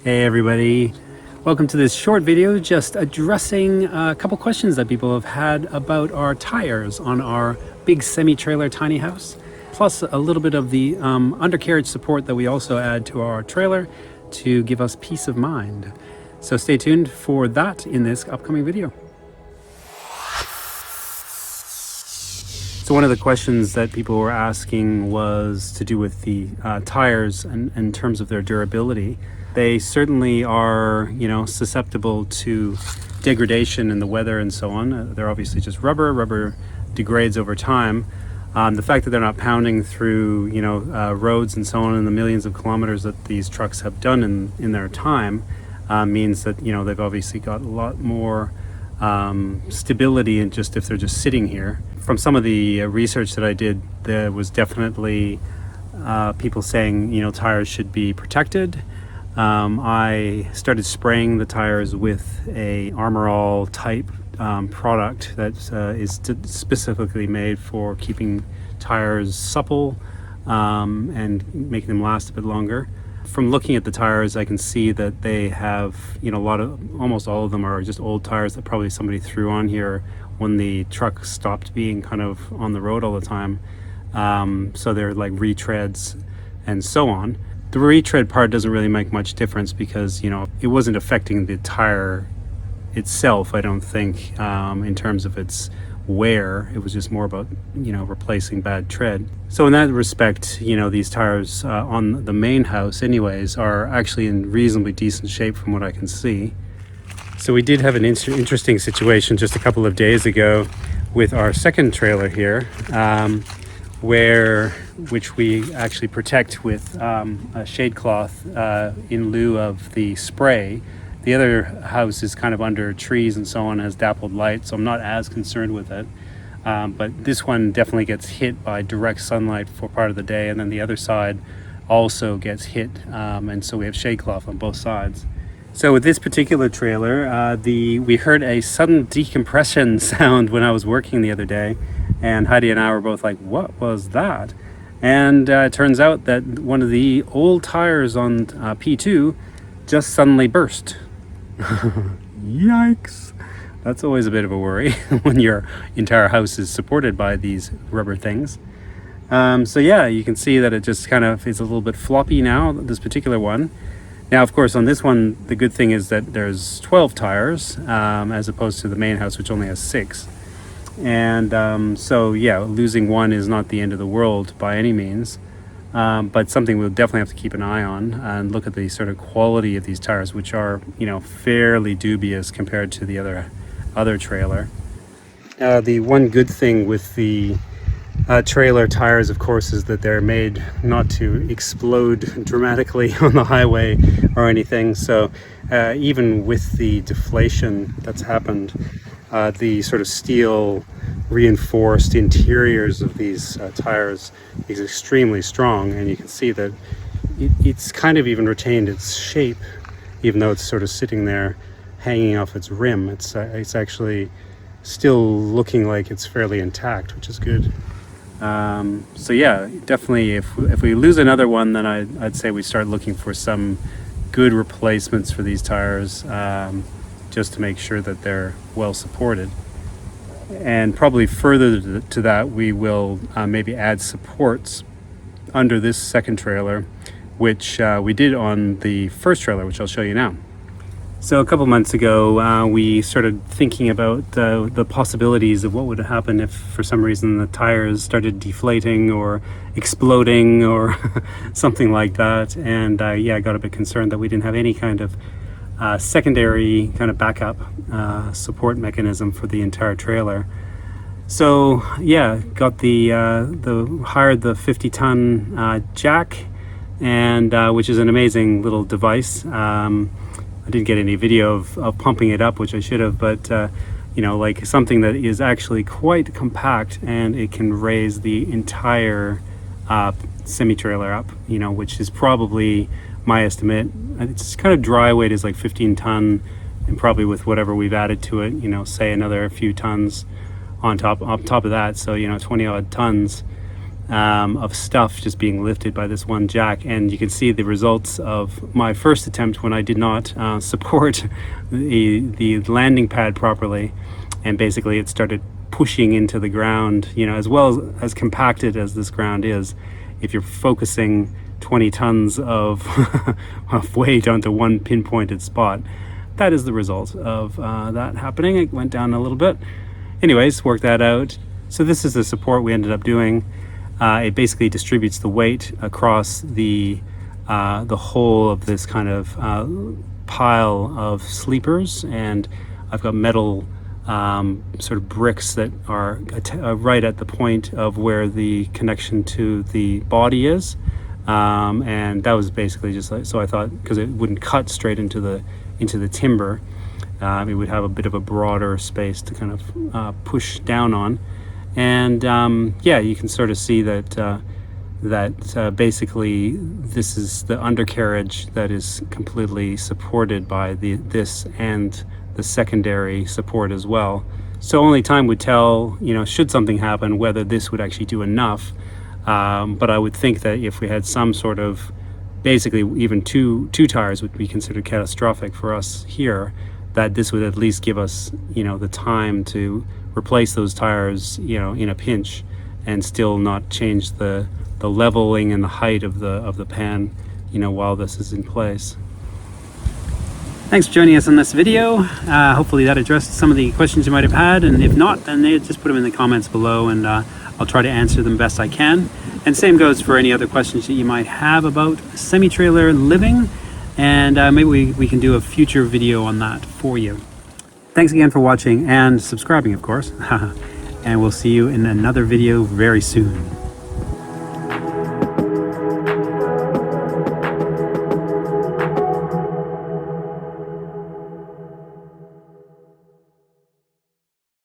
Hey everybody, welcome to this short video just addressing a couple questions that people have had about our tires on our big semi-trailer tiny house, plus a little bit of the undercarriage support that we also add to our trailer to give us peace of mind. So stay tuned for that in this upcoming video. So one of the questions that people were asking was to do with the tires and in terms of their durability. They certainly are, susceptible to degradation in the weather and so on. They're obviously just rubber. Rubber degrades over time. The fact that they're not pounding through, roads and so on in the millions of kilometers that these trucks have done in their time means that, they've obviously got a lot more stability in just if they're just sitting here. From some of the research that I did, there was definitely people saying, tires should be protected. I started spraying the tires with a Armor All type product that is specifically made for keeping tires supple and making them last a bit longer. From looking at the tires, I can see that they have, almost all of them are just old tires that probably somebody threw on here when the truck stopped being kind of on the road all the time. So they're like retreads and so on. The retread part doesn't really make much difference because, it wasn't affecting the tire itself, I don't think, in terms of its wear. It was just more about, replacing bad tread. So in that respect, these tires on the main house anyways are actually in reasonably decent shape from what I can see. So we did have an interesting situation just a couple of days ago with our second trailer here, which we actually protect with a shade cloth in lieu of the spray. The other house is kind of under trees and so on, has dappled light, so I'm not as concerned with it. But this one definitely gets hit by direct sunlight for part of the day, and then the other side also gets hit, and so we have shade cloth on both sides. So with this particular trailer, we heard a sudden decompression sound when I was working the other day, and Heidi and I were both like, what was that? And it turns out that one of the old tires on P2 just suddenly burst. Yikes! That's always a bit of a worry when your entire house is supported by these rubber things. So yeah, you can see that it just kind of is a little bit floppy now, this particular one. Now, of course, on this one, the good thing is that there's 12 tires as opposed to the main house, which only has 6. And so yeah, losing one is not the end of the world by any means. But something we'll definitely have to keep an eye on and look at the sort of quality of these tires, which are, fairly dubious compared to the other trailer. The one good thing with the trailer tires, of course, is that they're made not to explode dramatically on the highway or anything. So even with the deflation that's happened, the sort of steel reinforced interiors of these tires is extremely strong, and you can see that it's kind of even retained its shape, even though it's sort of sitting there hanging off its rim. It's actually still looking like it's fairly intact, which is good. So yeah, definitely if we lose another one, then I'd say we start looking for some good replacements for these tires, just to make sure that they're well supported. And probably further to that, we will maybe add supports under this second trailer, which we did on the first trailer, which I'll show you now. So a couple months ago, we started thinking about the possibilities of what would happen if for some reason the tires started deflating or exploding or something like that. And I got a bit concerned that we didn't have any kind of secondary kind of backup support mechanism for the entire trailer. So yeah, got hired the 50-ton jack, and which is an amazing little device. I didn't get any video of pumping it up, which I should have, but like something that is actually quite compact, and it can raise the entire semi-trailer up, which is probably my estimate. It's kind of dry weight is like 15 ton, and probably with whatever we've added to it, say another few tons on top of that, so 20 odd tons. of stuff just being lifted by this one jack. And you can see the results of my first attempt when I did not support the landing pad properly, and basically it started pushing into the ground, you know, as well as compacted as this ground is. If you're focusing 20 tons of, of weight onto one pinpointed spot, that is the result of that happening. It went down a little bit. Anyways, worked that out. So this is the support we ended up doing. It basically distributes the weight across the whole of this kind of pile of sleepers, and I've got metal sort of bricks that are right at the point of where the connection to the body is, and that was basically just like, so I thought, because it wouldn't cut straight into the timber, it would have a bit of a broader space to kind of push down on. And yeah, you can sort of see that basically this is the undercarriage that is completely supported by this and the secondary support as well. So only time would tell, you know, should something happen, whether this would actually do enough. But I would think that if we had some sort of, basically even two tires would be considered catastrophic for us here, that this would at least give us, you know, the time to replace those tires, you know, in a pinch, and still not change the leveling and the height of the pan, you know, while this is in place. Thanks for joining us on this video. Hopefully that addressed some of the questions you might have had, and if not, then just put them in the comments below, and I'll try to answer them best I can. And same goes for any other questions that you might have about semi-trailer living, and maybe we can do a future video on that for you. Thanks again for watching and subscribing, of course. And we'll see you in another video very soon.